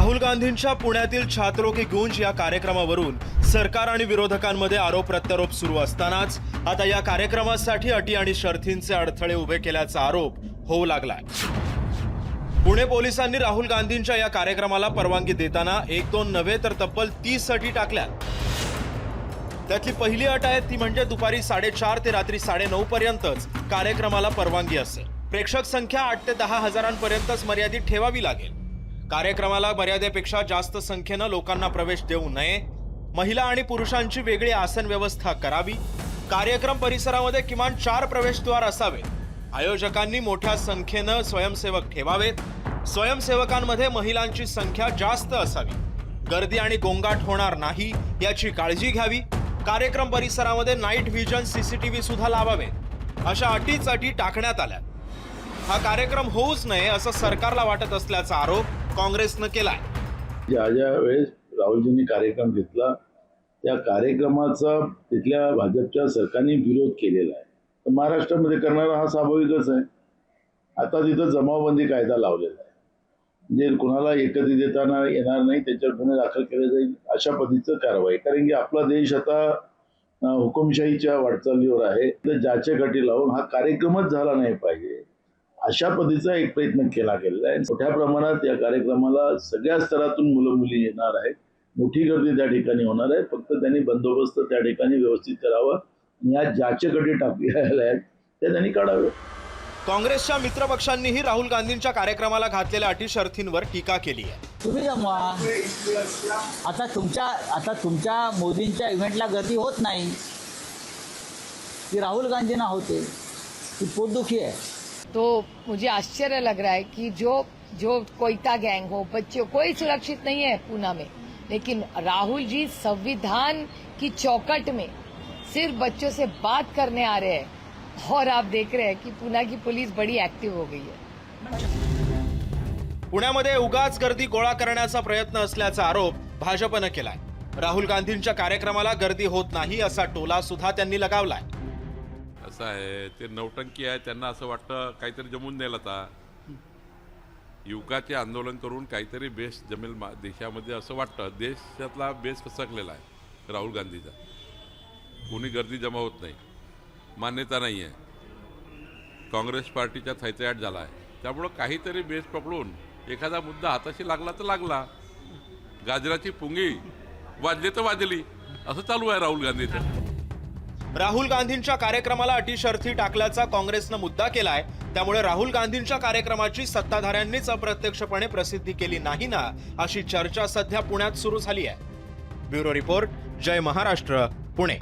राहुल गांधींच्या पुण्यातील छात्रों की गूंज या कार्यक्रमावरून सरकार आणि विरोधकांमध्ये आरोप प्रत्यारोप सुरू असतानाच आता या कार्यक्रमासाठी अटी आणि शर्थींचे अडथळे उभे केल्याचा आरोप होऊ लागलाय। पुणे पोलिसांनी राहुल गांधींच्या या कार्यक्रमाला परवानगी देताना 1-2 नव्हे तर तब्बल 30 अटी टाकल्या। त्यातली पहिली अट आहे ती म्हणजे दुपारी 4:30 ते रात्री 9:30 पर्यंतच कार्यक्रमाला परवानगी असेल। प्रेक्षक संख्या 8 ते 10 हजारांपर्यंतच मर्यादित ठेवावी लागेल। कार्यक्रमाला मर्यादेपेक्षा जास्त संख्येने लोकांना प्रवेश देऊ नये। महिला आणि पुरुषांची वेगळी आसन व्यवस्था करावी। कार्यक्रम परिसरामध्ये किमान 4 प्रवेशद्वार असावेत। आयोजकांनी मोठ्या संख्येने स्वयंसेवक ठेवावेत। स्वयंसेवकांमध्ये महिलांची संख्या जास्त असावी। गर्दी आणि गोंगाट होणार नाही याची काळजी घ्यावी। कार्यक्रम परिसरामध्ये नाईट व्हिजन सीसीटीव्ही सुद्धा लावावे। अशा अटी टाकण्यात आल्या। हा कार्यक्रम होऊच नये असं सरकारला वाटत असल्याचा आरोप काँग्रेसनं केलाय। ज्या वेळेस राहुलजींनी कार्यक्रम घेतला त्या कार्यक्रमाचा तिथल्या भाजपच्या सरकारने विरोध केलेला आहे। तर महाराष्ट्रामध्ये करणारा हा स्वाभाविकच आहे। आता तिथं जमावबंदी कायदा लावलेला आहे, म्हणजे कुणाला एकत्रित देताना येणार नाही त्याच्यावर गुन्हे दाखल केले जाईल अशा पद्धतीचं कारवाई। कारण की आपला देश आता हुकुमशाहीच्या वाटचालीवर आहे। तर ज्याचे गटी लावून हा कार्यक्रमच झाला नाही पाहिजे अशा पद्धतीचा एक प्रयत्न केला गेलेला आहे। मोठ्या प्रमाणात या कार्यक्रमाला सगळ्या स्तरातून मुलं मुली येणार आहेत। मोठी गर्दी त्या ठिकाणी होणार आहे। फक्त त्यांनी बंदोबस्त त्या ठिकाणी व्यवस्थित करावा। या ज्याचे गटी टाकलेले आहेत ते त्यांनी काढावे। काँग्रेसच्या मित्रपक्षांनीही राहुल गांधींच्या कार्यक्रमाला घातलेल्या अटी शर्थींवर टीका केली आहे। तुम्ही जमवा। आता तुमच्या मोदींच्या इव्हेंटला गर्दी होत नाही, ती राहुल गांधींना होते, ती पोटदुखी आहे। तो मुझे आश्चर्य लग रहा है कि जो कोयता गैंग हो, बच्चे कोई सुरक्षित नहीं है पूना में, लेकिन राहुल जी संविधान की चौकट में सिर्फ बच्चों से बात करने आ रहे हैं और आप देख रहे हैं कि पूना की पुलिस बड़ी एक्टिव हो गई है। पुण्यामध्ये उगाच गर्दी गोळा करण्याचा प्रयत्न असल्याचा आरोप भाजपनं केलाय। राहुल गांधींच्या कार्यक्रमाला गर्दी होत नाही असा टोला सुद्धा त्यांनी लगावलाय। असं आहे, ते नौटंकी आहे। त्यांना असं वाटतं काहीतरी जमून द्यायला आता युवकाचे आंदोलन करून काहीतरी बेस जमेल देशामध्ये असं वाटतं। देशातला बेस कसकलेला आहे राहुल गांधीचा। कोणी गर्दी जमा होत नाही, मान्यता नाही आहे। काँग्रेस पार्टीचा थैथयाट झाला आहे। त्यामुळं काहीतरी बेस पकडून एखादा मुद्दा हाताशी लागला तर लागला, गाजराची पुंगी वाजली तर वाजली, असं चालू आहे राहुल गांधीचं। राहुल गांधींच्या कार्यक्रमाला अटी शर्थी टाकल्याचा काँग्रेसनं मुद्दा केलाय। त्यामुळे राहुल गांधींच्या कार्यक्रमाची सत्ताधाऱ्यांनीच अप्रत्यक्षपणे प्रसिद्धी केली नाही ना अशी चर्चा सध्या पुण्यात सुरू झाली आहे। ब्युरो रिपोर्ट, जय महाराष्ट्र, पुणे।